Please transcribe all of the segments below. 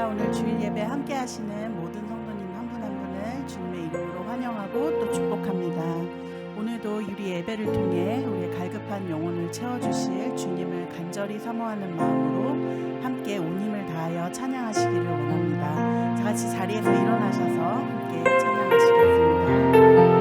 오늘 주일 예배 함께 하시는 모든 성도님 한 분 한 분을 주님의 이름으로 환영하고 또 축복합니다. 오늘도 유리 예배를 통해 우리의 갈급한 영혼을 채워주실 주님을 간절히 사모하는 마음으로 함께 온 힘을 다하여 찬양하시기를 원합니다. 다 같이 자리에서 일어나셔서 함께 찬양하시겠습니다.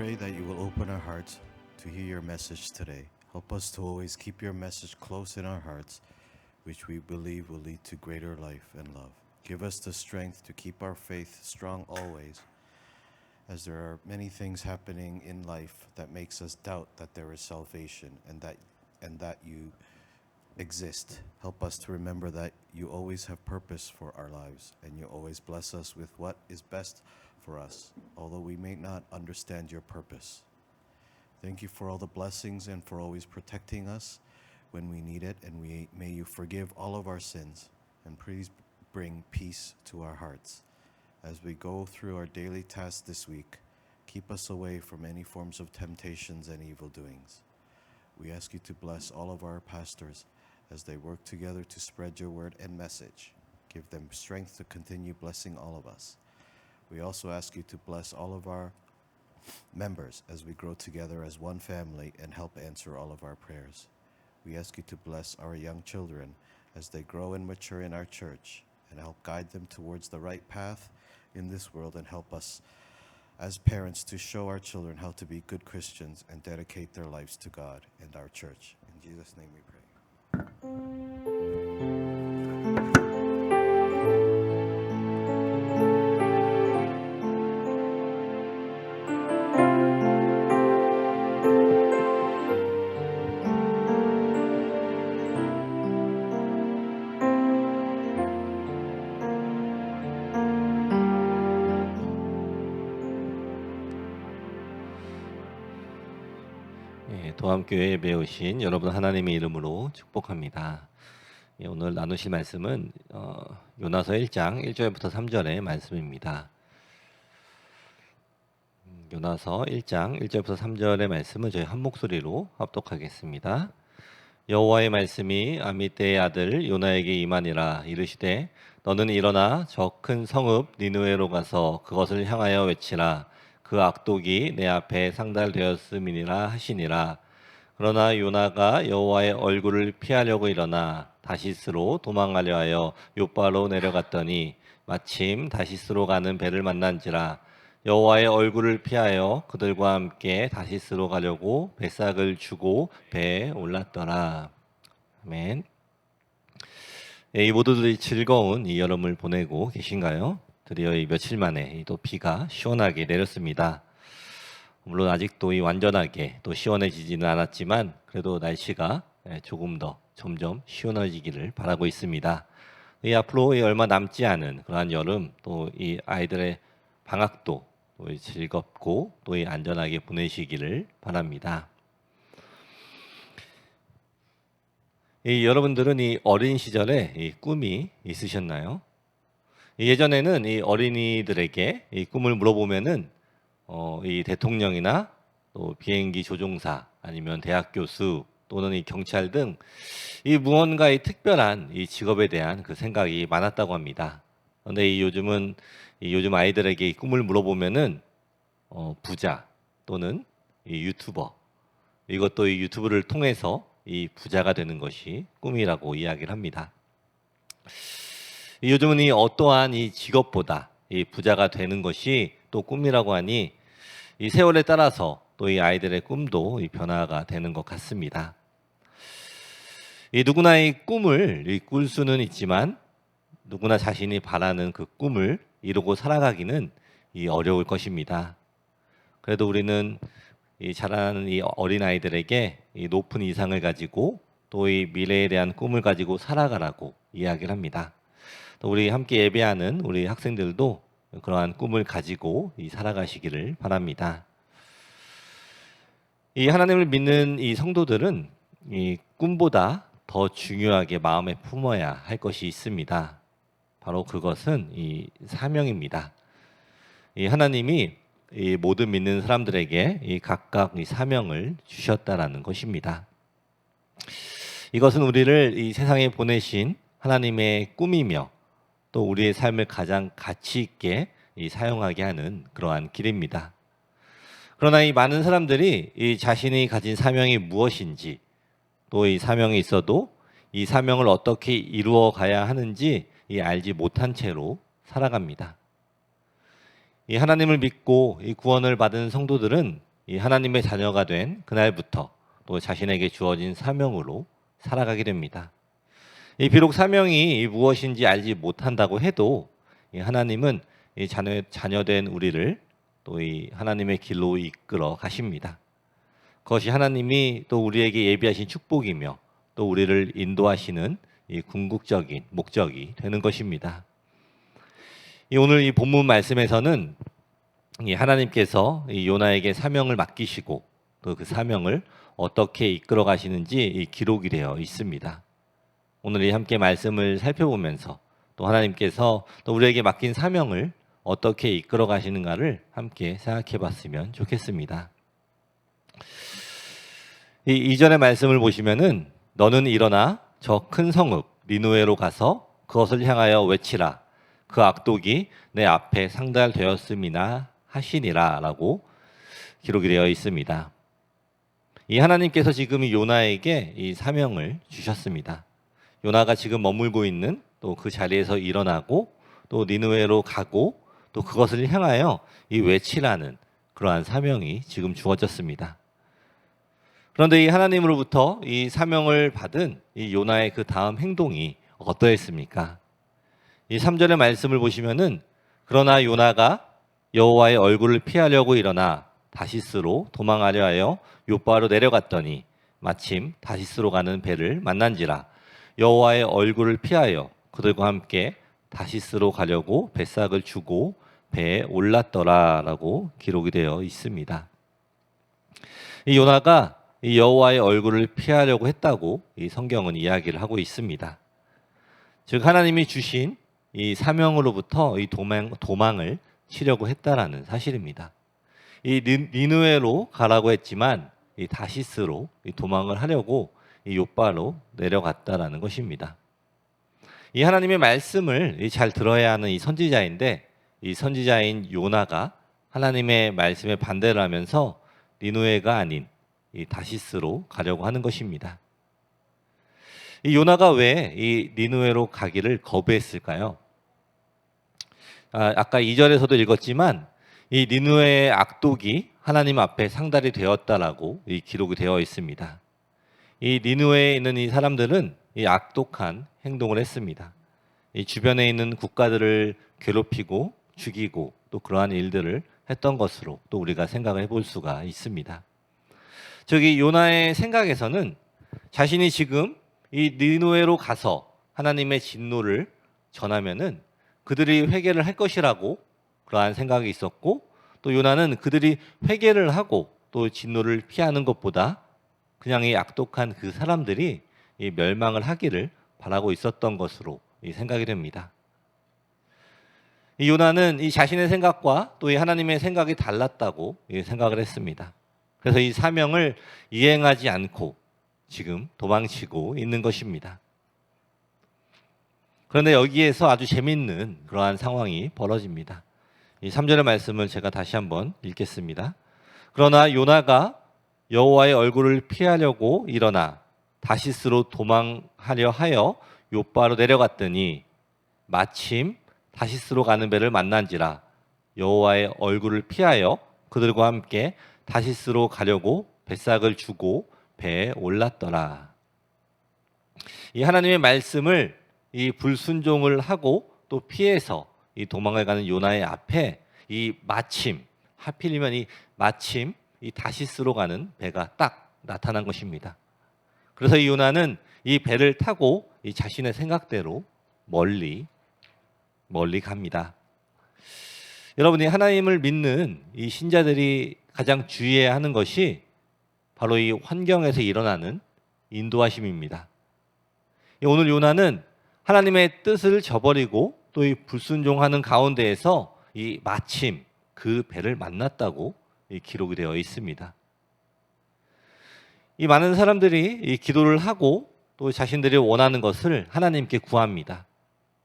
pray that you will open our hearts to hear your message today. Help us to always keep your message close in our hearts, which we believe will lead to greater life and love. Give us the strength to keep our faith strong always, as there are many things happening in life that makes us doubt that there is salvation and that you exist. Help us to remember that you always have purpose for our lives, and you always bless us with what is best for us, although we may not understand your purpose. Thank you for all the blessings and for always protecting us when we need it, and may you forgive all of our sins, and please bring peace to our hearts. As we go through our daily tasks this week, keep us away from any forms of temptations and evil doings. We ask you to bless all of our pastors as they work together to spread your word and message. Give them strength to continue blessing all of us. We also ask you to bless all of our members as we grow together as one family and help answer all of our prayers. We ask you to bless our young children as they grow and mature in our church, and help guide them towards the right path in this world, and help us as parents to show our children how to be good Christians and dedicate their lives to God and our church. In Jesus' name we pray. 도함교회에 배우신 여러분 하나님의 이름으로 축복합니다. 오늘 나누실 말씀은 요나서 1장 1절부터 3절의 말씀입니다. 요나서 1장 1절부터 3절의 말씀을 저희 한 목소리로 합독하겠습니다. 여호와의 말씀이 아미떼의 아들 요나에게 임하니라. 이르시되 너는 일어나 저 큰 성읍 니느웨로 가서 그것을 향하여 외치라. 그 악독이 내 앞에 상달되었음이니라 하시니라. 그러나 요나가 여호와의 얼굴을 피하려고 일어나 다시스로 도망가려 하여 요바로 내려갔더니 마침 다시스로 가는 배를 만난지라. 여호와의 얼굴을 피하여 그들과 함께 다시스로 가려고 배삭을 주고 배에 올랐더라. 아멘. 이 모두들이 즐거운 이 여름을 보내고 계신가요? 드디어 이 며칠 만에 또 비가 시원하게 내렸습니다. 물론 아직도 이 완전하게 또 시원해지지는 않았지만 그래도 날씨가 조금 더 점점 시원해지기를 바라고 있습니다. 이 앞으로 얼마 남지 않은 그러한 여름, 또 이 아이들의 방학도 또 즐겁고 또 이 안전하게 보내시기를 바랍니다. 여러분들은 이 어린 시절에 이 꿈이 있으셨나요? 예전에는 이 어린이들에게 이 꿈을 물어보면은 이 대통령이나 또 비행기 조종사 아니면 대학 교수 또는 이 경찰 등 이 무언가의 특별한 이 직업에 대한 그 생각이 많았다고 합니다. 그런데 요즘 아이들에게 이 꿈을 물어보면은 부자 또는 이 유튜버, 이것도 이 유튜브를 통해서 이 부자가 되는 것이 꿈이라고 이야기를 합니다. 요즘은 이 어떠한 이 직업보다 이 부자가 되는 것이 또 꿈이라고 하니 이 세월에 따라서 또 이 아이들의 꿈도 이 변화가 되는 것 같습니다. 누구나 이 꿈을 꿀 수는 있지만 누구나 자신이 바라는 그 꿈을 이루고 살아가기는 이 어려울 것입니다. 그래도 우리는 이 자라는 이 어린 아이들에게 이 높은 이상을 가지고 또 이 미래에 대한 꿈을 가지고 살아가라고 이야기를 합니다. 또 우리 함께 예배하는 우리 학생들도 그러한 꿈을 가지고 이 살아가시기를 바랍니다. 이 하나님을 믿는 이 성도들은 이 꿈보다 더 중요하게 마음에 품어야 할 것이 있습니다. 바로 그것은 이 사명입니다. 이 하나님이 이 모든 믿는 사람들에게 이 각각 이 사명을 주셨다라는 것입니다. 이것은 우리를 이 세상에 보내신 하나님의 꿈이며 또 우리의 삶을 가장 가치 있게 이 사용하게 하는 그러한 길입니다. 그러나 이 많은 사람들이 이 자신이 가진 사명이 무엇인지, 또 이 사명이 있어도 이 사명을 어떻게 이루어 가야 하는지 이 알지 못한 채로 살아갑니다. 이 하나님을 믿고 이 구원을 받은 성도들은 이 하나님의 자녀가 된 그날부터 또 자신에게 주어진 사명으로 살아가게 됩니다. 이 비록 사명이 무엇인지 알지 못한다고 해도 이 하나님은 이 자녀된 우리를 또 이 하나님의 길로 이끌어 가십니다. 그것이 하나님이 또 우리에게 예비하신 축복이며 또 우리를 인도하시는 이 궁극적인 목적이 되는 것입니다. 오늘 이 본문 말씀에서는 이 하나님께서 이 요나에게 사명을 맡기시고 또 그 사명을 어떻게 이끌어 가시는지 이 기록이 되어 있습니다. 오늘 이 함께 말씀을 살펴보면서 또 하나님께서 또 우리에게 맡긴 사명을 어떻게 이끌어 가시는가를 함께 생각해 봤으면 좋겠습니다. 이 이전의 말씀을 보시면은 너는 일어나 저 큰 성읍 니느웨로 가서 그것을 향하여 외치라. 그 악독이 내 앞에 상달되었음이나 하시니라라고 기록이 되어 있습니다. 이 하나님께서 지금 이 요나에게 이 사명을 주셨습니다. 요나가 지금 머물고 있는 또 그 자리에서 일어나고 또 니느웨로 가고 또 그것을 향하여 이 외치라는 그러한 사명이 지금 주어졌습니다. 그런데 이 하나님으로부터 이 사명을 받은 이 요나의 그 다음 행동이 어떠했습니까? 이 3절의 말씀을 보시면은 그러나 요나가 여호와의 얼굴을 피하려고 일어나 다시스로 도망하려 하여 요바로 내려갔더니 마침 다시스로 가는 배를 만난지라 여호와의 얼굴을 피하여 그들과 함께 다시스로 가려고 뱃삭을 주고 배에 올랐더라라고 기록이 되어 있습니다. 이 요나가 이 여호와의 얼굴을 피하려고 했다고 이 성경은 이야기를 하고 있습니다. 즉 하나님이 주신 이 사명으로부터 이 도망을 치려고 했다라는 사실입니다. 이 니느웨로 가라고 했지만 이 다시스로 이 도망을 하려고 이 요바로 내려갔다라는 것입니다. 이 하나님의 말씀을 잘 들어야 하는 이 선지자인데 이 선지자인 요나가 하나님의 말씀에 반대를 하면서 니느웨가 아닌 이 다시스로 가려고 하는 것입니다. 이 요나가 왜 이 니느웨로 가기를 거부했을까요? 아까 2절에서도 읽었지만 이 니느웨의 악독이 하나님 앞에 상달이 되었다라고 이 기록이 되어 있습니다. 이 니느웨에 있는 이 사람들은 이 악독한 행동을 했습니다. 이 주변에 있는 국가들을 괴롭히고 죽이고 또 그러한 일들을 했던 것으로 또 우리가 생각을 해볼 수가 있습니다. 저기 요나의 생각에서는 자신이 지금 이 니느웨로 가서 하나님의 진노를 전하면은 그들이 회개를 할 것이라고 그러한 생각이 있었고 또 요나는 그들이 회개를 하고 또 진노를 피하는 것보다 그냥 이 악독한 그 사람들이 이 멸망을 하기를 바라고 있었던 것으로 이 생각이 됩니다. 이 요나는 이 자신의 생각과 또 이 하나님의 생각이 달랐다고 생각을 했습니다. 그래서 이 사명을 이행하지 않고 지금 도망치고 있는 것입니다. 그런데 여기에서 아주 재밌는 그러한 상황이 벌어집니다. 이 3절의 말씀을 제가 다시 한번 읽겠습니다. 그러나 요나가 여호와의 얼굴을 피하려고 일어나 다시스로 도망하려 하여 요바로 내려갔더니 마침 다시스로 가는 배를 만난지라 여호와의 얼굴을 피하여 그들과 함께 다시스로 가려고 뱃삭을 주고 배에 올랐더라. 이 하나님의 말씀을 이 불순종을 하고 또 피해서 이 도망을 가는 요나의 앞에 이 마침 하필이면 이 마침 이 다시스로 가는 배가 딱 나타난 것입니다. 그래서 이 요나는 이 배를 타고 이 자신의 생각대로 멀리 갑니다. 여러분이 하나님을 믿는 이 신자들이 가장 주의해야 하는 것이 바로 이 환경에서 일어나는 인도하심입니다. 오늘 요나는 하나님의 뜻을 저버리고 또 이 불순종하는 가운데에서 이 마침 그 배를 만났다고 이 기록이 되어 있습니다. 이 많은 사람들이 이 기도를 하고 또 자신들이 원하는 것을 하나님께 구합니다.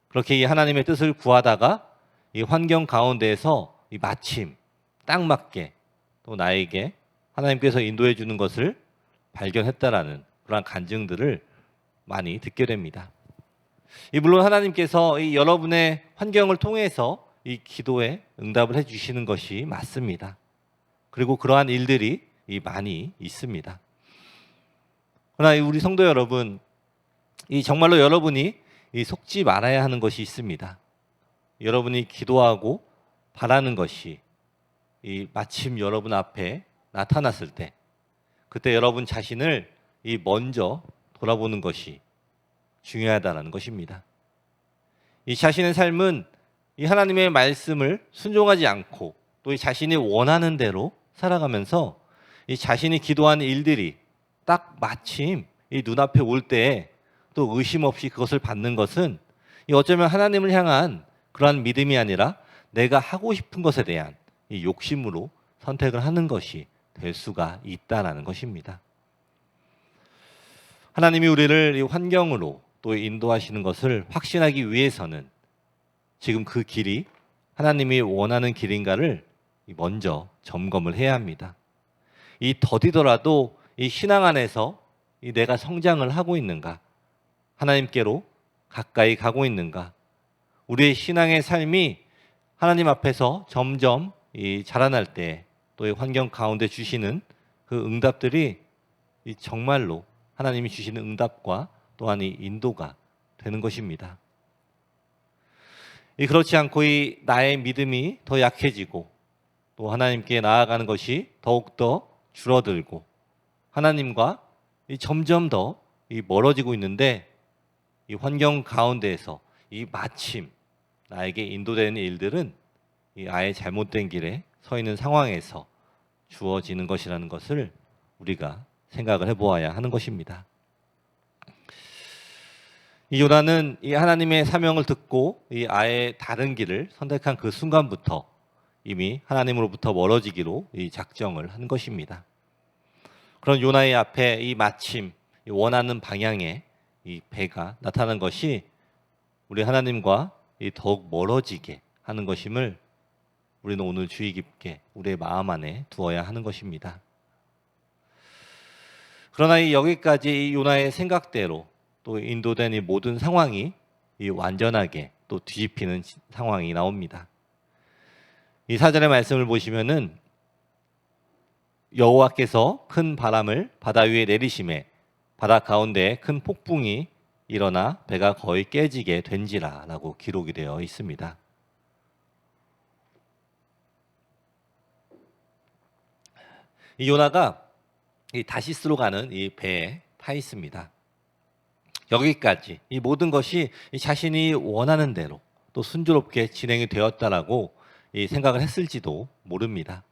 그렇게 이 하나님의 뜻을 구하다가 이 환경 가운데에서 이 마침 딱 맞게 또 나에게 하나님께서 인도해 주는 것을 발견했다라는 그런 간증들을 많이 듣게 됩니다. 물론 하나님께서 이 여러분의 환경을 통해서 이 기도에 응답을 해주시는 것이 맞습니다. 그리고 그러한 일들이 많이 있습니다. 그러나 우리 성도 여러분, 정말로 여러분이 속지 말아야 하는 것이 있습니다. 여러분이 기도하고 바라는 것이 마침 여러분 앞에 나타났을 때, 그때 여러분 자신을 먼저 돌아보는 것이 중요하다는 것입니다. 이 자신의 삶은 이 하나님의 말씀을 순종하지 않고 또 이 자신이 원하는 대로 살아가면서 이 자신이 기도한 일들이 딱 마침 이 눈앞에 올 때에 또 의심 없이 그것을 받는 것은 어쩌면 하나님을 향한 그러한 믿음이 아니라 내가 하고 싶은 것에 대한 이 욕심으로 선택을 하는 것이 될 수가 있다라는 것입니다. 하나님이 우리를 이 환경으로 또 인도하시는 것을 확신하기 위해서는 지금 그 길이 하나님이 원하는 길인가를 먼저 점검을 해야 합니다. 더디더라도 이 신앙 안에서 내가 성장을 하고 있는가, 하나님께로 가까이 가고 있는가, 우리의 신앙의 삶이 하나님 앞에서 점점 자라날 때 또 이 환경 가운데 주시는 그 응답들이 정말로 하나님이 주시는 응답과 또한 인도가 되는 것입니다. 그렇지 않고 나의 믿음이 더 약해지고 또 하나님께 나아가는 것이 더욱더 줄어들고 하나님과 점점 더 멀어지고 있는데 이 환경 가운데에서 마침 나에게 인도되는 일들은 아예 잘못된 길에 서 있는 상황에서 주어지는 것이라는 것을 우리가 생각을 해보아야 하는 것입니다. 요나는 하나님의 사명을 듣고 아예 다른 길을 선택한 그 순간부터 이미 하나님으로부터 멀어지기로 작정을 한 것입니다. 그런 요나의 앞에 마침 원하는 방향에 배가 나타난 것이 우리 하나님과 더욱 멀어지게 하는 것임을 우리는 오늘 주의 깊게 우리의 마음 안에 두어야 하는 것입니다. 그러나 여기까지 요나의 생각대로 또 인도된 이 모든 상황이 완전하게 또 뒤집히는 상황이 나옵니다. 이 4절의 말씀을 보시면은 여호와께서 큰 바람을 바다 위에 내리심에 바다 가운데에 큰 폭풍이 일어나 배가 거의 깨지게 된지라라고 기록이 되어 있습니다. 이 요나가 다시스로 가는 이 배에 타 있습니다. 여기까지 이 모든 것이 자신이 원하는 대로 또 순조롭게 진행이 되었다라고 생각을 했을지도 모릅니다.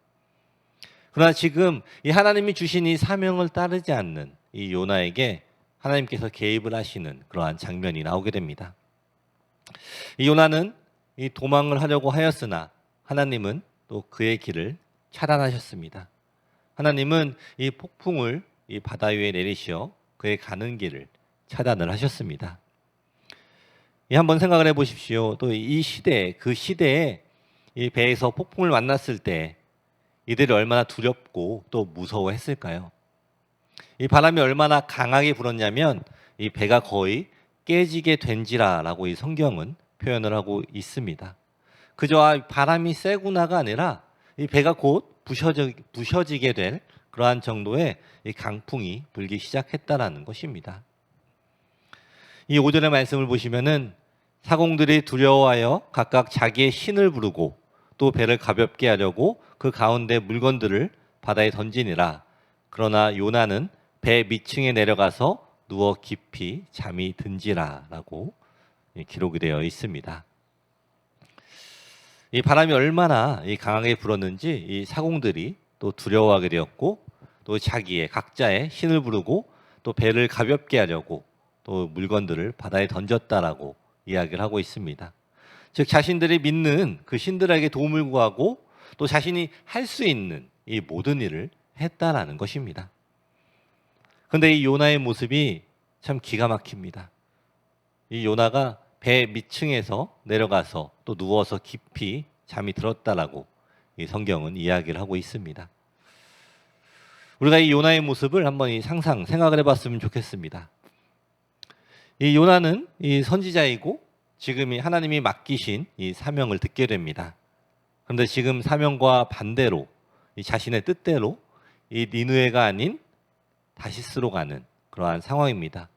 그러나 지금 이 하나님이 주신 이 사명을 따르지 않는 이 요나에게 하나님께서 개입을 하시는 그러한 장면이 나오게 됩니다. 이 요나는 이 도망을 하려고 하였으나 하나님은 또 그의 길을 차단하셨습니다. 하나님은 이 폭풍을 이 바다 위에 내리시어 그의 가는 길을 차단을 하셨습니다. 한번 생각을 해보십시오. 또 이 시대에 그 시대에 이 배에서 폭풍을 만났을 때 이들이 얼마나 두렵고 또 무서워했을까요? 이 바람이 얼마나 강하게 불었냐면 이 배가 거의 깨지게 된지라라고 이 성경은 표현을 하고 있습니다. 그저 바람이 세구나가 아니라 이 배가 곧 부셔지게 될 그러한 정도의 이 강풍이 불기 시작했다라는 것입니다. 이 5절의 말씀을 보시면은 사공들이 두려워하여 각각 자기의 신을 부르고 또 배를 가볍게 하려고 그 가운데 물건들을 바다에 던지니라. 그러나 요나는 배 밑층에 내려가서 누워 깊이 잠이 든지라라고 기록이 되어 있습니다. 이 바람이 얼마나 강하게 불었는지 이 사공들이 또 두려워하게 되었고 또 자기의 각자의 신을 부르고 또 배를 가볍게 하려고 또 물건들을 바다에 던졌다라고 이야기를 하고 있습니다. 즉 자신들이 믿는 그 신들에게 도움을 구하고 또 자신이 할 수 있는 이 모든 일을 했다라는 것입니다. 그런데 이 요나의 모습이 참 기가 막힙니다. 이 요나가 배 밑층에서 내려가서 또 누워서 깊이 잠이 들었다라고 이 성경은 이야기를 하고 있습니다. 우리가 이 요나의 모습을 한번 생각을 해봤으면 좋겠습니다. 이 요나는 이 선지자이고 지금 이 하나님이 맡기신 이 사명을 듣게 됩니다. 그런데 지금 사명과 반대로 이 자신의 뜻대로 이 니느웨가 아닌 다시스로 가는 그러한 상황입니다.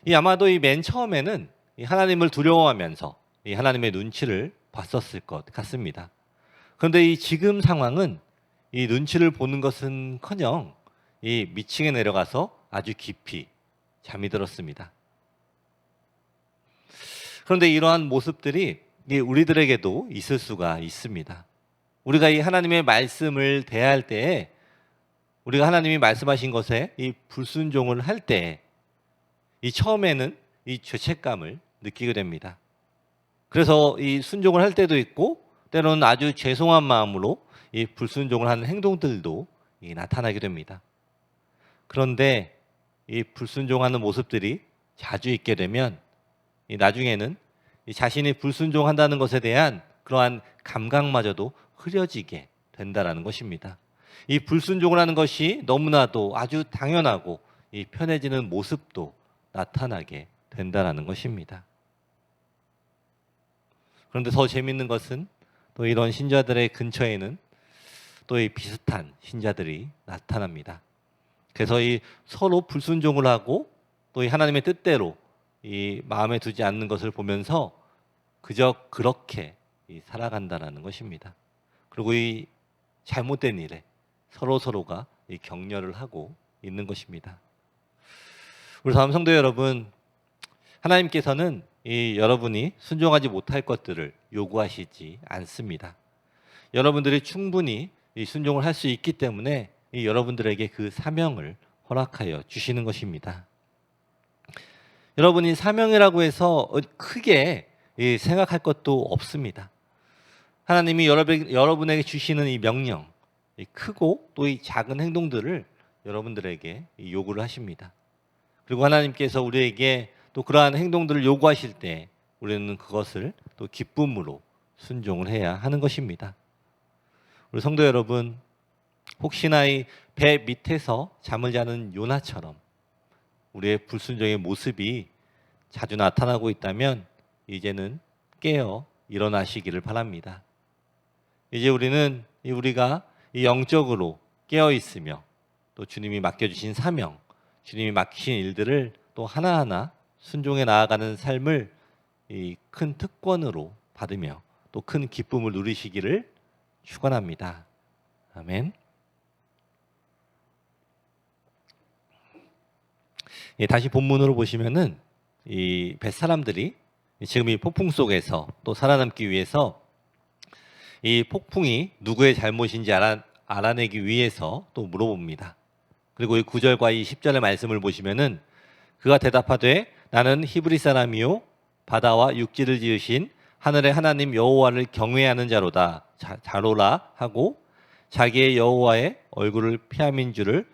이 아마도 이 맨 처음에는 이 하나님을 두려워하면서 이 하나님의 눈치를 봤었을 것 같습니다. 그런데 이 지금 상황은 이 눈치를 보는 것은커녕 이 미층에 내려가서 아주 깊이 잠이 들었습니다. 그런데 이러한 모습들이 우리들에게도 있을 수가 있습니다. 우리가 이 하나님의 말씀을 대할 때에 우리가 하나님이 말씀하신 것에 이 불순종을 할 때 이 처음에는 이 죄책감을 느끼게 됩니다. 그래서 이 순종을 할 때도 있고 때로는 아주 죄송한 마음으로 이 불순종을 하는 행동들도 나타나게 됩니다. 그런데 이 불순종하는 모습들이 자주 있게 되면 나중에는 자신이 불순종한다는 것에 대한 그러한 감각마저도 흐려지게 된다라는 것입니다. 이 불순종을 하는 것이 너무나도 아주 당연하고 이 편해지는 모습도 나타나게 된다라는 것입니다. 그런데 더 재밌는 것은 또 이런 신자들의 근처에는 또 이 비슷한 신자들이 나타납니다. 그래서 이 서로 불순종을 하고 또 이 하나님의 뜻대로 이 마음에 두지 않는 것을 보면서 그저 그렇게 살아간다라는 것입니다. 그리고 이 잘못된 일에 서로가 이 격려를 하고 있는 것입니다. 우리 다음 성도 여러분, 하나님께서는 이 여러분이 순종하지 못할 것들을 요구하시지 않습니다. 여러분들이 충분히 이 순종을 할 수 있기 때문에 이 여러분들에게 그 사명을 허락하여 주시는 것입니다. 여러분이 사명이라고 해서 크게 생각할 것도 없습니다. 하나님이 여러분에게 주시는 이 명령, 이 크고 또 이 작은 행동들을 여러분들에게 요구를 하십니다. 그리고 하나님께서 우리에게 또 그러한 행동들을 요구하실 때 우리는 그것을 또 기쁨으로 순종을 해야 하는 것입니다. 우리 성도 여러분, 혹시나 이 배 밑에서 잠을 자는 요나처럼 우리의 불순종의 모습이 자주 나타나고 있다면 이제는 깨어 일어나시기를 바랍니다. 이제 우리가 이 영적으로 깨어 있으며 또 주님이 맡겨주신 사명, 주님이 맡기신 일들을 또 하나하나 순종해 나아가는 삶을 이 큰 특권으로 받으며 또 큰 기쁨을 누리시기를 축원합니다. 아멘. 다시 본문으로 보시면은 이 벳사람들이 지금 이 폭풍 속에서 또 살아남기 위해서 이 폭풍이 누구의 잘못인지 알아내기 위해서 또 물어봅니다. 그리고 이 9절과 이 10절의 말씀을 보시면은 그가 대답하되 나는 히브리 사람이요 바다와 육지를 지으신 하늘의 하나님 여호와를 경외하는 자로라 하고 자기의 여호와의 얼굴을 피함인 줄을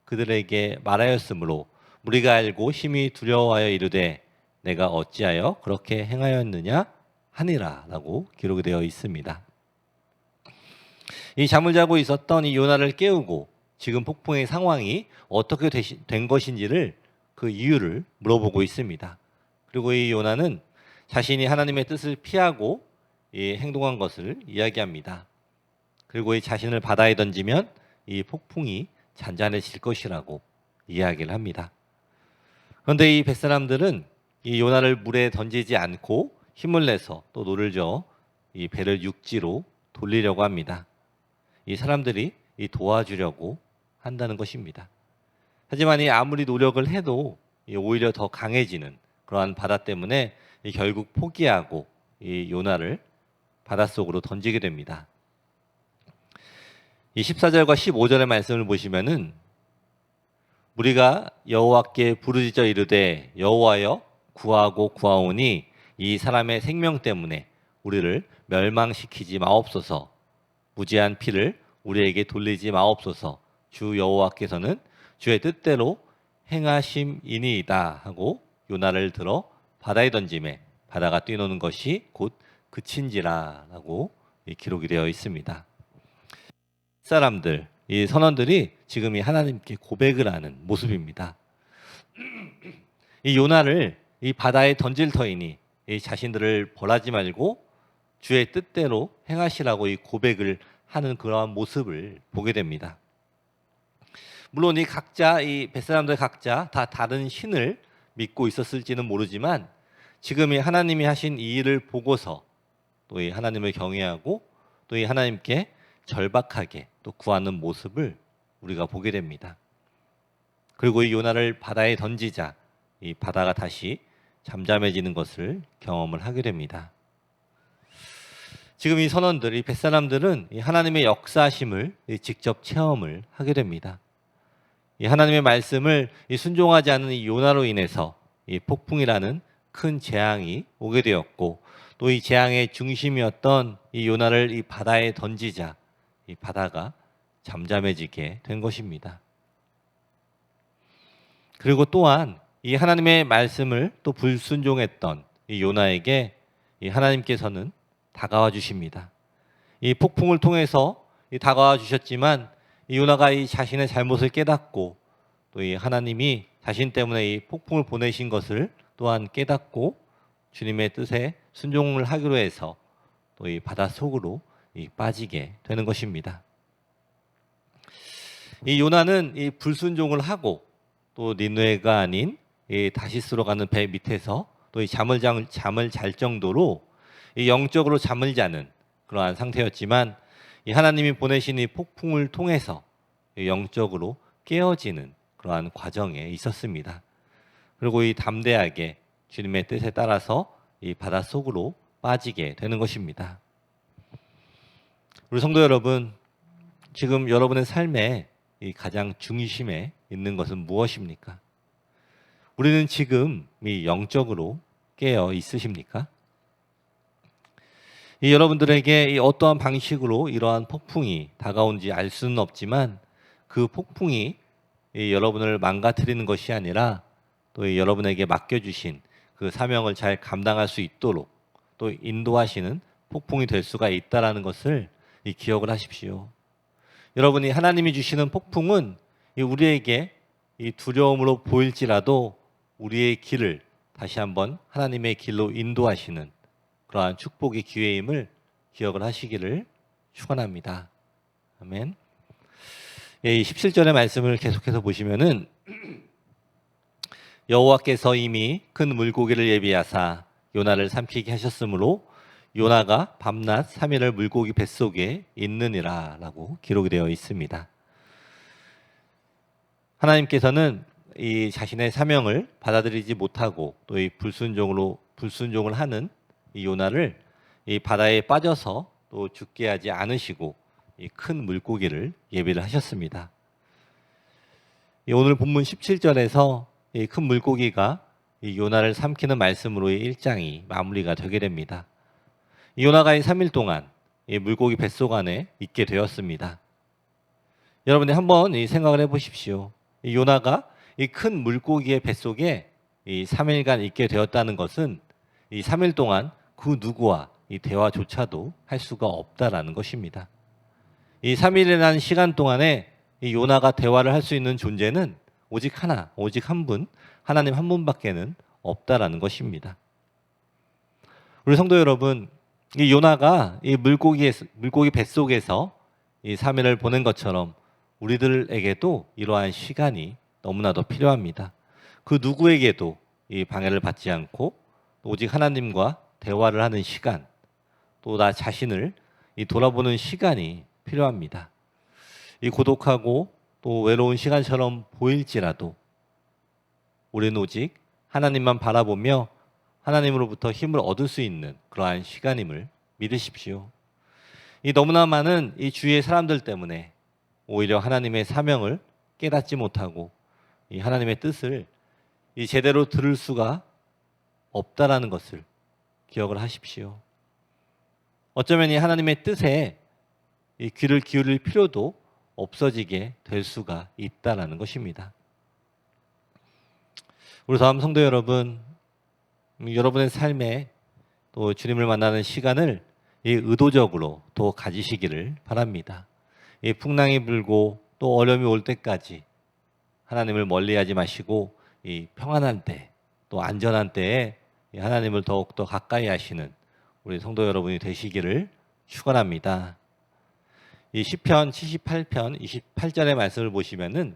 그들에게 말하였으므로 우리가 알고 심히 두려워하여 이르되 내가 어찌하여 그렇게 행하였느냐 하니라라고 기록이 되어 있습니다. 이 잠을 자고 있었던 이 요나를 깨우고 지금 폭풍의 상황이 어떻게 된 것인지를 그 이유를 물어보고 있습니다. 그리고 이 요나는 자신이 하나님의 뜻을 피하고 행동한 것을 이야기합니다. 그리고 이 자신을 바다에 던지면 이 폭풍이 잔잔해질 것이라고 이야기를 합니다. 그런데 이 벳사람들은 이 요나를 물에 던지지 않고 힘을 내서 또 노를 저어 이 배를 육지로 돌리려고 합니다. 이 사람들이 도와주려고 한다는 것입니다. 하지만 아무리 노력을 해도 오히려 더 강해지는 그러한 바다 때문에 결국 포기하고 이 요나를 바닷속으로 던지게 됩니다. 이 14절과 15절의 말씀을 보시면은 우리가 여호와께 부르짖어 이르되 여호와여 구하고 구하오니 이 사람의 생명 때문에 우리를 멸망시키지 마옵소서. 무죄한 피를 우리에게 돌리지 마옵소서. 주 여호와께서는 주의 뜻대로 행하심이니이다 하고 요나를 들어 바다에 던짐에 바다가 뛰노는 것이 곧 그친지라라고 기록이 되어 있습니다. 사람들, 이 선원들이 지금 이 하나님께 고백을 하는 모습입니다. 이 요나를 이 바다에 던질 터이니 이 자신들을 벌하지 말고 주의 뜻대로 행하시라고 이 고백을 하는 그러한 모습을 보게 됩니다. 물론 이 벳사람들 각자 다 다른 신을 믿고 있었을지는 모르지만 지금 이 하나님이 하신 이 일을 보고서 또 이 하나님을 경외하고 또 이 하나님께 절박하게 또 구하는 모습을 우리가 보게 됩니다. 그리고 이 요나를 바다에 던지자 이 바다가 다시 잠잠해지는 것을 경험을 하게 됩니다. 지금 이 선원들, 이 벳사람들은 이 하나님의 역사심을 직접 체험을 하게 됩니다. 이 하나님의 말씀을 순종하지 않은 이 요나로 인해서 이 폭풍이라는 큰 재앙이 오게 되었고 또 이 재앙의 중심이었던 이 요나를 이 바다에 던지자 이 바다가 잠잠해지게 된 것입니다. 그리고 또한 이 하나님의 말씀을 또 불순종했던 이 요나에게 이 하나님께서는 다가와 주십니다. 이 폭풍을 통해서 다가와 주셨지만 이 요나가 이 자신의 잘못을 깨닫고 또 이 하나님이 자신 때문에 이 폭풍을 보내신 것을 또한 깨닫고 주님의 뜻에 순종을 하기로 해서 또 이 바다 속으로 빠지게 되는 것입니다. 이 요나는 이 불순종을 하고 또 니느웨가 아닌 이 다시스로 가는 배 밑에서 또 이 잠을 잘 정도로 이 영적으로 잠을 자는 그러한 상태였지만 이 하나님이 보내신 이 폭풍을 통해서 영적으로 깨어지는 그러한 과정에 있었습니다. 그리고 이 담대하게 주님의 뜻에 따라서 이 바다 속으로 빠지게 되는 것입니다. 우리 성도 여러분, 지금 여러분의 삶에 이 가장 중심에 있는 것은 무엇입니까? 우리는 지금 이 영적으로 깨어 있으십니까? 이 여러분들에게 이 어떠한 방식으로 이러한 폭풍이 다가온지 알 수는 없지만 그 폭풍이 이 여러분을 망가뜨리는 것이 아니라 또 이 여러분에게 맡겨주신 그 사명을 잘 감당할 수 있도록 또 인도하시는 폭풍이 될 수가 있다는 것을 이 기억을 하십시오. 여러분이 하나님이 주시는 폭풍은 이 우리에게 이 두려움으로 보일지라도 우리의 길을 다시 한번 하나님의 길로 인도하시는 그러한 축복의 기회임을 기억을 하시기를 축원합니다. 아멘. 이 17절의 말씀을 계속해서 보시면은 여호와께서 이미 큰 물고기를 예비하사 요나를 삼키게 하셨으므로 요나가 밤낮 3일을 물고기 뱃속에 있느니라 라고 기록이 되어 있습니다. 하나님께서는 이 자신의 사명을 받아들이지 못하고 또 이 불순종을 하는 이 요나를 이 바다에 빠져서 또 죽게 하지 않으시고 이 큰 물고기를 예비를 하셨습니다. 오늘 본문 17절에서 이 큰 물고기가 이 요나를 삼키는 말씀으로 이 1장이 마무리가 되게 됩니다. 이 요나가 이 3일 동안 이 물고기 뱃속 안에 있게 되었습니다. 여러분이 한번 이 생각을 해보십시오. 이 요나가 이 큰 물고기의 뱃속에 이 3일간 있게 되었다는 것은 이 3일 동안 그 누구와 이 대화조차도 할 수가 없다라는 것입니다. 이 3일이라는 시간 동안에 이 요나가 대화를 할 수 있는 존재는 오직 하나, 오직 한 분, 하나님 한 분밖에는 없다라는 것입니다. 우리 성도 여러분, 이 요나가 이 물고기 뱃속에서 이 3일을 보낸 것처럼 우리들에게도 이러한 시간이 너무나도 필요합니다. 그 누구에게도 이 방해를 받지 않고 오직 하나님과 대화를 하는 시간, 또 나 자신을 이 돌아보는 시간이 필요합니다. 이 고독하고 또 외로운 시간처럼 보일지라도 우리는 오직 하나님만 바라보며 하나님으로부터 힘을 얻을 수 있는 그러한 시간임을 믿으십시오. 이 너무나 많은 이 주위의 사람들 때문에 오히려 하나님의 사명을 깨닫지 못하고 이 하나님의 뜻을 이 제대로 들을 수가 없다라는 것을 기억을 하십시오. 어쩌면 이 하나님의 뜻에 이 귀를 기울일 필요도 없어지게 될 수가 있다라는 것입니다. 우리 다음 성도 여러분, 여러분의 삶에 또 주님을 만나는 시간을 이 의도적으로 또 가지시기를 바랍니다. 이 풍랑이 불고 또 어려움이 올 때까지 하나님을 멀리하지 마시고 이 평안한 때, 또 안전한 때에 하나님을 더욱더 가까이 하시는 우리 성도 여러분이 되시기를 축원합니다. 이 시편 78편 28절의 말씀을 보시면은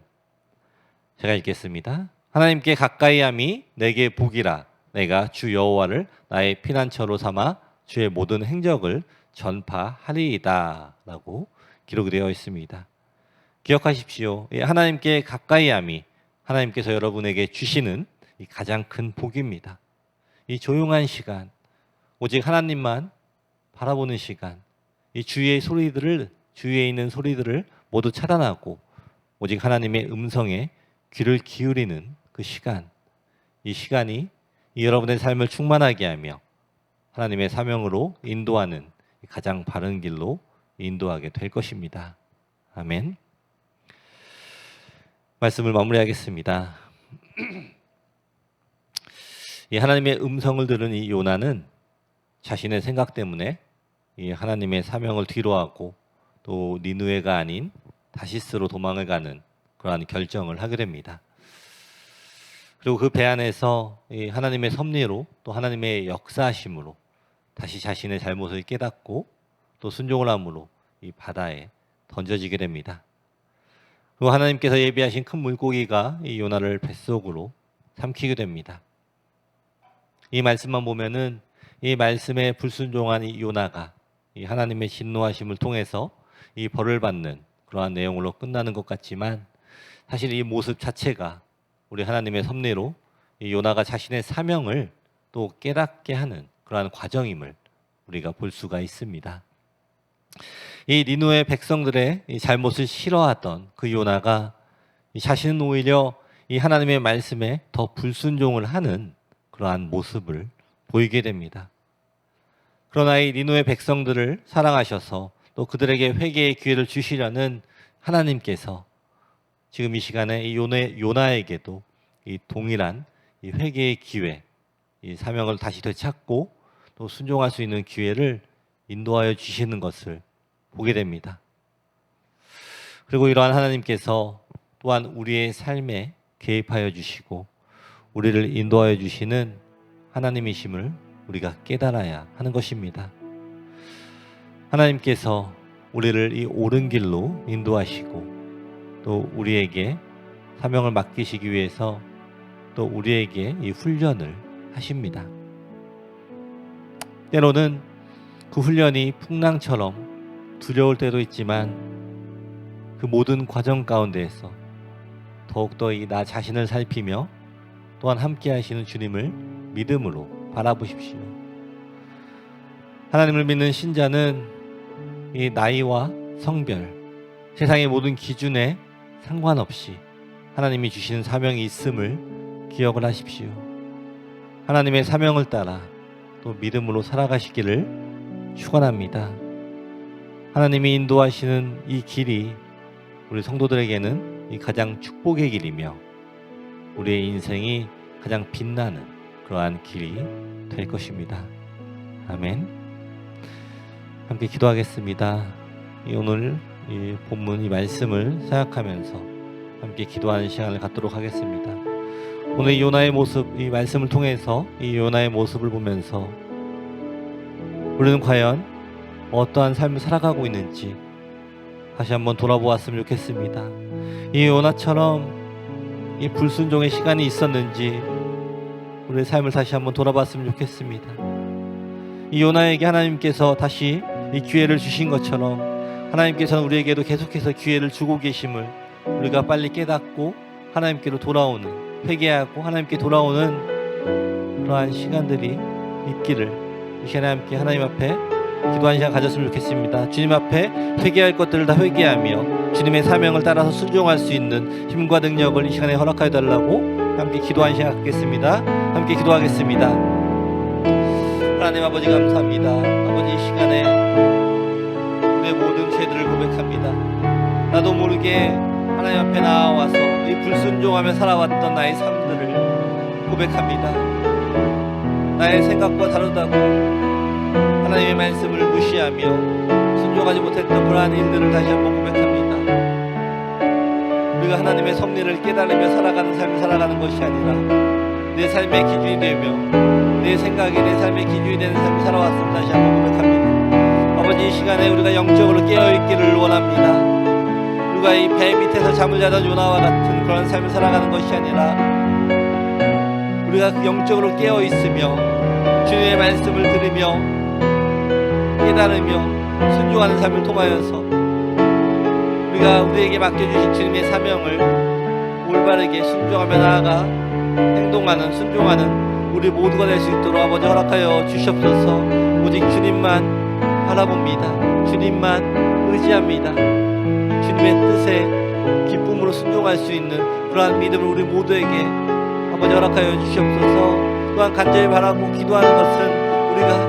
제가 읽겠습니다. 하나님께 가까이함이 내게 복이라. 내가 주 여호와를 나의 피난처로 삼아 주의 모든 행적을 전파하리이다 라고 기록이 되어 있습니다. 기억하십시오. 하나님께 가까이함이 하나님께서 여러분에게 주시는 이 가장 큰 복입니다. 이 조용한 시간, 오직 하나님만 바라보는 시간, 이 주위의 소리들을, 주위에 있는 소리들을 모두 차단하고 오직 하나님의 음성에 귀를 기울이는 그 시간, 이 시간이 여러분의 삶을 충만하게 하며 하나님의 사명으로 인도하는 가장 바른 길로 인도하게 될 것입니다. 아멘. 말씀을 마무리하겠습니다. 이 하나님의 음성을 들은 이 요나는 자신의 생각 때문에 이 하나님의 사명을 뒤로하고 또 니느웨가 아닌 다시스로 도망을 가는 그러한 결정을 하게 됩니다. 그리고 그 배 안에서 이 하나님의 섭리로 또 하나님의 역사하심으로 다시 자신의 잘못을 깨닫고 또 순종을 함으로 이 바다에 던져지게 됩니다. 그리고 하나님께서 예비하신 큰 물고기가 이 요나를 뱃속으로 삼키게 됩니다. 이 말씀만 보면은 이 말씀에 불순종한 이 요나가 이 하나님의 진노하심을 통해서 이 벌을 받는 그러한 내용으로 끝나는 것 같지만 사실 이 모습 자체가 우리 하나님의 섭리로 이 요나가 자신의 사명을 또 깨닫게 하는 그러한 과정임을 우리가 볼 수가 있습니다. 이 니느웨 백성들의 이 잘못을 싫어하던 그 요나가 이 자신은 오히려 이 하나님의 말씀에 더 불순종을 하는 그러한 모습을 보이게 됩니다. 그러나 이 니느웨 백성들을 사랑하셔서 또 그들에게 회개의 기회를 주시려는 하나님께서 지금 이 시간에 이 요나에게도 이 동일한 이 회개의 기회, 이 사명을 다시 되찾고 또 순종할 수 있는 기회를 인도하여 주시는 것을 보게 됩니다. 그리고 이러한 하나님께서 또한 우리의 삶에 개입하여 주시고 우리를 인도하여 주시는 하나님이심을 우리가 깨달아야 하는 것입니다. 하나님께서 우리를 이 옳은 길로 인도하시고 또 우리에게 사명을 맡기시기 위해서 또 우리에게 이 훈련을 하십니다. 때로는 그 훈련이 풍랑처럼 두려울 때도 있지만 그 모든 과정 가운데에서 더욱더 이 나 자신을 살피며 또한 함께 하시는 주님을 믿음으로 바라보십시오. 하나님을 믿는 신자는 이 나이와 성별, 세상의 모든 기준에 상관없이 하나님이 주시는 사명이 있음을 기억을 하십시오. 하나님의 사명을 따라 또 믿음으로 살아가시기를 축원합니다. 하나님이 인도하시는 이 길이 우리 성도들에게는 이 가장 축복의 길이며 우리의 인생이 가장 빛나는 그러한 길이 될 것입니다. 아멘. 함께 기도하겠습니다. 오늘 이 본문 이 말씀을 생각하면서 함께 기도하는 시간을 갖도록 하겠습니다. 오늘 이 요나의 모습, 이 말씀을 통해서 이 요나의 모습을 보면서 우리는 과연 어떠한 삶을 살아가고 있는지 다시 한번 돌아보았으면 좋겠습니다. 이 요나처럼 이 불순종의 시간이 있었는지 우리의 삶을 다시 한번 돌아봤으면 좋겠습니다. 이 요나에게 하나님께서 다시 이 기회를 주신 것처럼 하나님께서는 우리에게도 계속해서 기회를 주고 계심을 우리가 빨리 깨닫고 하나님께로 돌아오는, 회개하고 하나님께 돌아오는 그러한 시간들이 있기를 이 시간에 함께 하나님 앞에 기도하는 시간 가졌으면 좋겠습니다. 주님 앞에 회개할 것들을 다 회개하며 주님의 사명을 따라서 순종할 수 있는 힘과 능력을 이 시간에 허락하여 달라고 함께 기도하는 시간 갖겠습니다. 함께 기도하겠습니다. 하나님 아버지 감사합니다. 아버지 이 시간에 우리의 모든 죄들을 고백합니다. 나도 모르게 하나님 앞에 나와서 이 불순종하며 살아왔던 나의 삶들을 고백합니다. 나의 생각과 다르다고 하나님의 말씀을 무시하며 순종하지 못했던 그러한 일들을 다시 한번 고백합니다. 우리가 하나님의 섭리를 깨달으며 살아가는 삶을 살아가는 것이 아니라 내 삶의 기준이 되며 내 생각이 내 삶의 기준이 되는 삶을 살아왔음을 다시 한번 고백합니다. 아버지, 이 시간에 우리가 영적으로 깨어있기를 원합니다. 우리가 이 배 밑에서 잠을 자던 요나와 같은 그런 삶을 살아가는 것이 아니라 우리가 그 영적으로 깨어있으며 주님의 말씀을 들으며 깨달으며 순종하는 삶을 통하여서 우리가 우리에게 맡겨주신 주님의 사명을 올바르게 순종하며 나아가 행동하는, 순종하는 우리 모두가 될 수 있도록 아버지 허락하여 주시옵소서. 오직 주님만 바라봅니다. 주님만 의지합니다. 주님의 뜻에 기쁨으로 순종할 수 있는 그러한 믿음을 우리 모두에게 아버지 허락하여 주시옵소서. 또한 간절히 바라고 기도하는 것은 우리가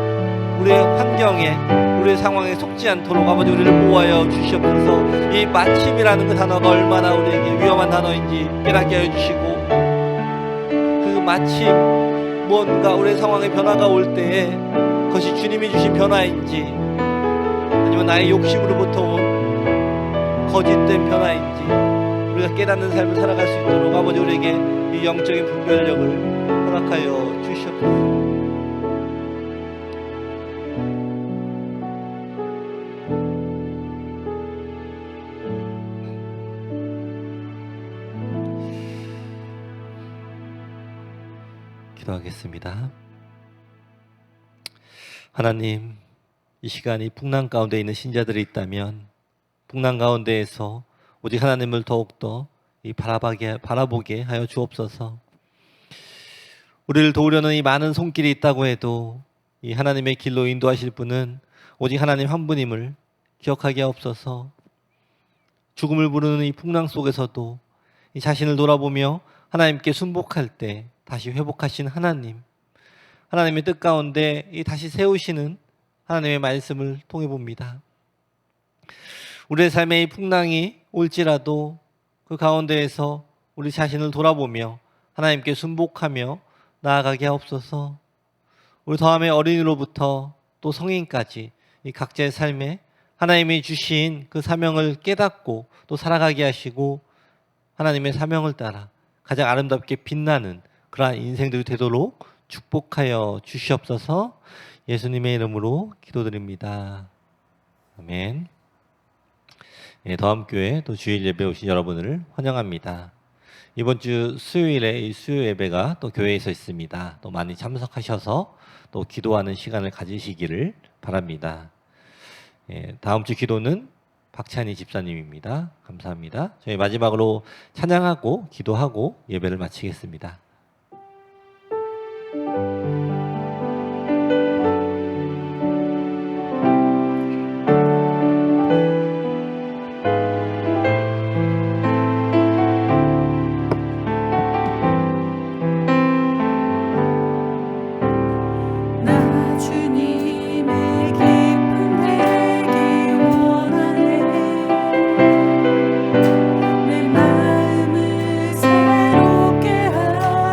우리의 환경에, 우리의 상황에 속지 않도록 아버지 우리를 보호하여 주시옵소서. 이 마침이라는 그 단어가 얼마나 우리에게 위험한 단어인지 깨닫게 하여 주시고, 그 마침 무언가 우리의 상황에 변화가 올 때에 그것이 주님이 주신 변화인지 아니면 나의 욕심으로부터 온 거짓된 변화인지 우리가 깨닫는 삶을 살아갈 수 있도록 아버지 우리에게 이 영적인 분별력을 허락하여 주시옵소서. 기도하겠습니다. 하나님, 이 시간이 풍랑 가운데 있는 신자들이 있다면 풍랑 가운데에서 오직 하나님을 더욱더 바라보게 하여 주옵소서. 우리를 도우려는 이 많은 손길이 있다고 해도 이 하나님의 길로 인도하실 분은 오직 하나님 한 분임을 기억하게 하옵소서. 죽음을 부르는 이 풍랑 속에서도 이 자신을 돌아보며 하나님께 순복할 때 다시 회복하신 하나님, 하나님의 뜻 가운데 이 다시 세우시는 하나님의 말씀을 통해 봅니다. 우리의 삶에 이 풍랑이 올지라도 그 가운데에서 우리 자신을 돌아보며 하나님께 순복하며 나아가게 하옵소서. 우리 더함의 어린이로부터 또 성인까지 이 각자의 삶에 하나님이 주신 그 사명을 깨닫고 또 살아가게 하시고 하나님의 사명을 따라 가장 아름답게 빛나는 그러한 인생들이 되도록 축복하여 주시옵소서. 예수님의 이름으로 기도드립니다. 아멘. 더함교회 또 주일 예배 오신 여러분을 환영합니다. 이번 주 수요일에 이 수요 예배가 또 교회에서 있습니다. 또 많이 참석하셔서 또 기도하는 시간을 가지시기를 바랍니다. 다음 주 기도는 박찬희 집사님입니다. 감사합니다. 저희 마지막으로 찬양하고 기도하고 예배를 마치겠습니다. 나 주님의 기쁨 되기 원하네. 내 마음을 새롭게 하소서.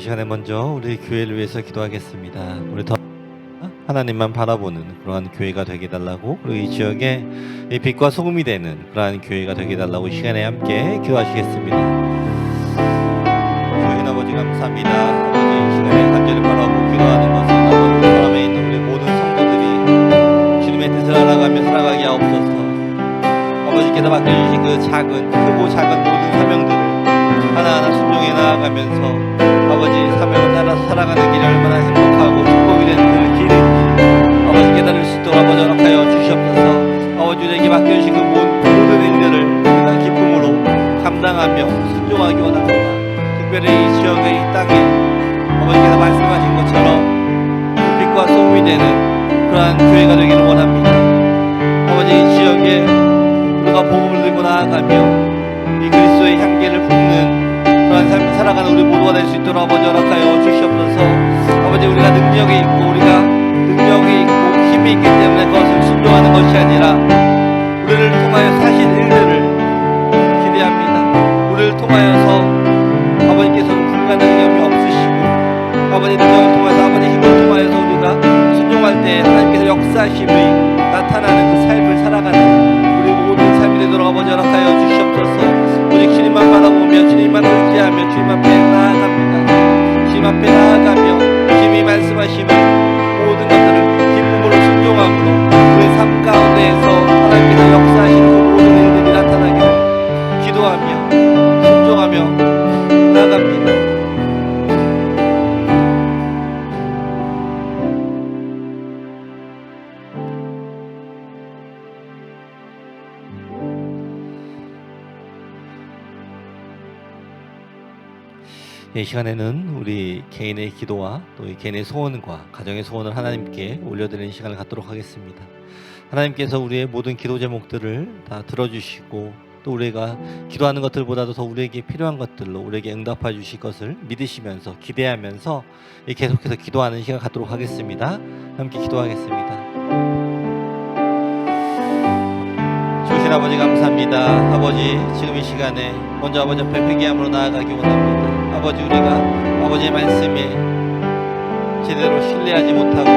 시간에 먼저 우리 교회를 위해서 기도하겠습니다. 우리 더 하나님만 바라보는 그러한 교회가 되게 달라고, 그리고 이 지역에 이 빛과 소금이 되는 그러한 교회가 되게 달라고 이 시간에 함께 기도하시겠습니다. 주신 아버지 감사합니다. 아버지 이 시간에 간절히 바라고 기도하는 것은 아버지 사람에 있는 우리 모든 성도들이 주님의 뜻을 알아가며 살아가게 하옵소서. 아버지께서 맡겨주신 그 크고 작은 모든 사명들을 하나하나 순종해 나아가면서 아버지 사명을 따라서 살아가는 길이 얼마나 행복하고 축복이 되는 그 길인지 아버지 깨달을 수 있도록 아버지 허락하여 주시옵소서. 아버지 우리에게 맡겨주신 그 모든 일들을 우리가 기쁨으로 감당하며 순종하기 원합니다. 특별히 이 지역의 이 땅에 아버지께서 말씀하신 것처럼 빛과 소금이 되는 그러한 교회가 되기를 원합니다. 아버지 이 지역에 우리가 복음을 들고 나아가며 이 그리스도의 향기를 품는 그러한 삶을 살아가는 우리 모두가 될 수 있도록 아버지 허락하여 주시옵소서. 아버지 우리가 능력이 있고 힘이 있기 때문에 그것을 순종하는 것이 아니라 우리를 통하여 사실 일들을 기대합니다. 우리를 통하여서 아버지께서는 불가능한 점이 없으시고 아버지 능력을 통해서 아버지 힘을 통하여서 우리가 순종할 때 하나님께서 역사심이 나타나는 그 삶을 살아가는 우리 모든 삶이 되도록 아버지 허락하여 주시옵소서. 오직 주님만 바라보며 주님만 의지하며 주님 앞에 나아갑니다. 주님 앞에 나아가며 주님이 말씀하시는 모든 것들을 기쁨으로 순종함으로 우리의 삶 가운데에서 하나님께서 역사하시는 그 모든 일들이 나타나기를 기도하며 순종하며 나아갑니다. 이 시간에는 우리 개인의 기도와 또 개인의 소원과 가정의 소원을 하나님께 올려드리는 시간을 갖도록 하겠습니다. 하나님께서 우리의 모든 기도 제목들을 다 들어주시고 또 우리가 기도하는 것들보다도 더 우리에게 필요한 것들로 우리에게 응답해 주실 것을 믿으시면서 기대하면서 계속해서 기도하는 시간 갖도록 하겠습니다. 함께 기도하겠습니다. 주신 아버지 감사합니다. 아버지 지금 이 시간에 먼저 아버지 앞에 회개함으로 나아가기 원합니다. 아버지 우리가 아버지의 말씀에 제대로 신뢰하지 못하고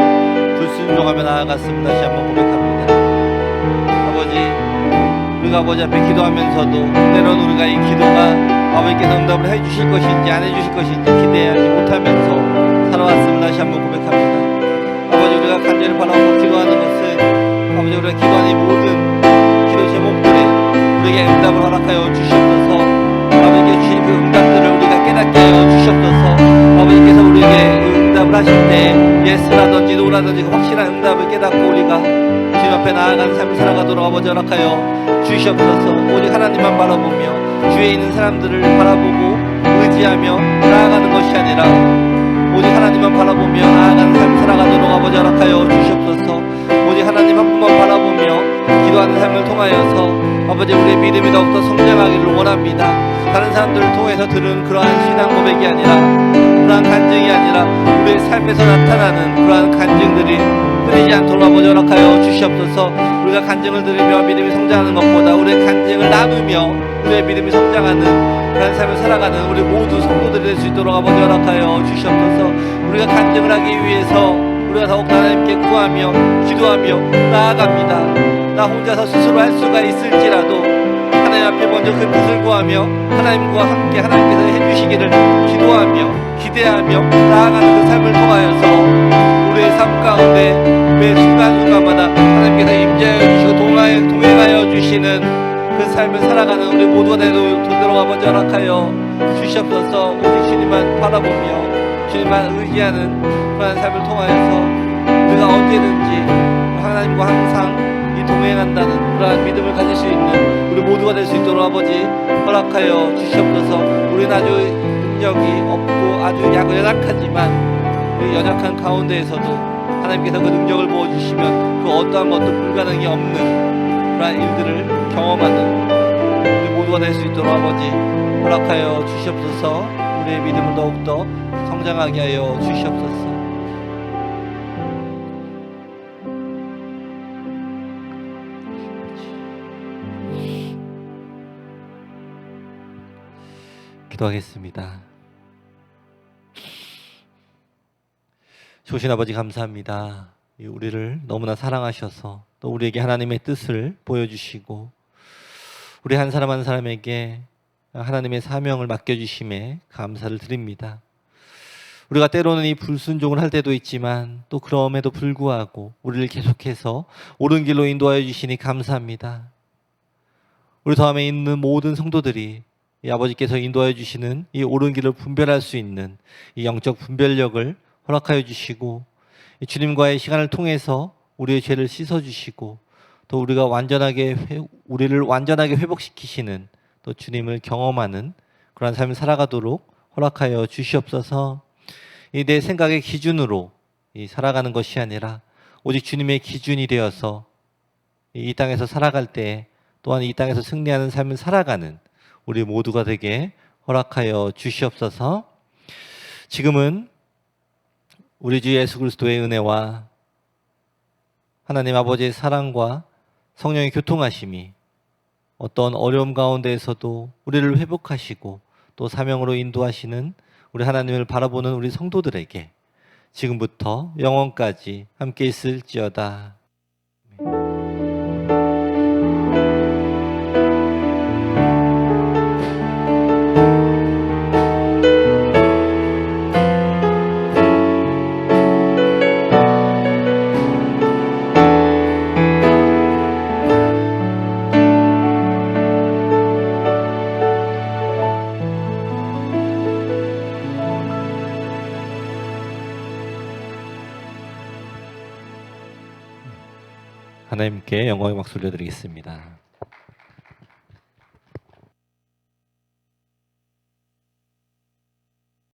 불순종하며 나아갔습니다. 다시 한번 고백합니다. 아버지 우리가 아버지 앞에 기도하면서도 때로는 우리가 이 기도가 아버지께서 응답을 해주실 것인지 안 해주실 것인지 기대하지 못하면서 살아왔습니다. 다시 한번 고백합니다. 아버지 우리가 간절히 바라고 기도하는 것은 아버지 우리가 기도하는 이 모든 기도 제목들에 우리에게 응답을 허락하여 주시옵소서. 아버지께 주신 그 응답들을 우리가 깨닫게 하여 주시옵소서. 아버지께서 우리에게 응답을 하실 때 예스라든지 노라든지 확실한 응답을 깨닫고 우리가 주님 앞에 나아가는 삶을 살아가도록 아버지 허락하여 주시옵소서. 오직 하나님만 바라보며 주위에 있는 사람들을 바라보고 의지하며 나아가는 것이 아니라 오직 하나님만 바라보며 나아가는 삶을 살아가도록 아버지 허락하여 주시옵소서. 오직 하나님 한 분만 바라보며 기도하는 삶을 통하여서 아버지 우리의 믿음이 더욱더 성장하기를 원합니다. 다른 사람들을 통해서 들은 그러한 신앙 고백이 아니라 그러한 간증이 아니라 우리의 삶에서 나타나는 그러한 간증들이 끊이지 않도록 아버지 허락하여 주시옵소서. 우리가 간증을 들으며 믿음이 성장하는 것보다 우리의 간증을 나누며 우리의 믿음이 성장하는 그런 삶을 살아가는 우리 모두 성도들이 될 수 있도록 아버지 허락하여 주시옵소서. 우리가 간증을 하기 위해서 우리가 더욱 하나님께 구하며 기도하며 나아갑니다. 나 혼자서 스스로 할 수가 있을지라도 하나님 앞에 먼저 그 뜻을 구하며 하나님과 함께 하나님께서 해주시기를 기도하며 기대하며 나아가는 그 삶을 통하여서 우리의 삶 가운데 매 순간순간마다 하나님께서 임재하여 주시고 동행하여 주시는 그 삶을 살아가는 우리 모두가 되도록 아버지 허락하여 주시옵소서. 오직 주님만 바라보며 주님만 의지하는 그런 삶을 통하여서 우리가 언제든지 하나님과 항상 동행한다는 그러한 믿음을 가질 수 있는 우리 모두가 될 수 있도록 아버지 허락하여 주시옵소서. 우리는 아주 능력이 없고 아주 연약하지만 그 연약한 가운데에서도 하나님께서 그 능력을 부어주시면 그 어떠한 것도 불가능이 없는 그러한 일들을 경험하는 우리 모두가 될 수 있도록 아버지 허락하여 주시옵소서. 우리의 믿음을 더욱더 성장하게 하여 주시옵소서. 기도하겠습니다. 좋으신 아버지 감사합니다. 우리를 너무나 사랑하셔서 또 우리에게 하나님의 뜻을 보여주시고 우리 한 사람 한 사람에게 하나님의 사명을 맡겨주심에 감사를 드립니다. 우리가 때로는 이 불순종을 할 때도 있지만 또 그럼에도 불구하고 우리를 계속해서 옳은 길로 인도하여 주시니 감사합니다. 우리 다음에 있는 모든 성도들이 이 아버지께서 인도하여 주시는 이 옳은 길을 분별할 수 있는 이 영적 분별력을 허락하여 주시고 이 주님과의 시간을 통해서 우리의 죄를 씻어 주시고 또 우리를 완전하게 회복시키시는 또 주님을 경험하는 그러한 삶을 살아가도록 허락하여 주시옵소서. 이 내 생각의 기준으로 이 살아가는 것이 아니라 오직 주님의 기준이 되어서 이 땅에서 살아갈 때 또한 이 땅에서 승리하는 삶을 살아가는 우리 모두가 되게 허락하여 주시옵소서. 지금은 우리 주 예수 그리스도의 은혜와 하나님 아버지의 사랑과 성령의 교통하심이 어떤 어려움 가운데에서도 우리를 회복하시고 또 사명으로 인도하시는 우리 하나님을 바라보는 우리 성도들에게 지금부터 영원까지 함께 있을지어다. 하나님께 영광의 박수 올려드리겠습니다.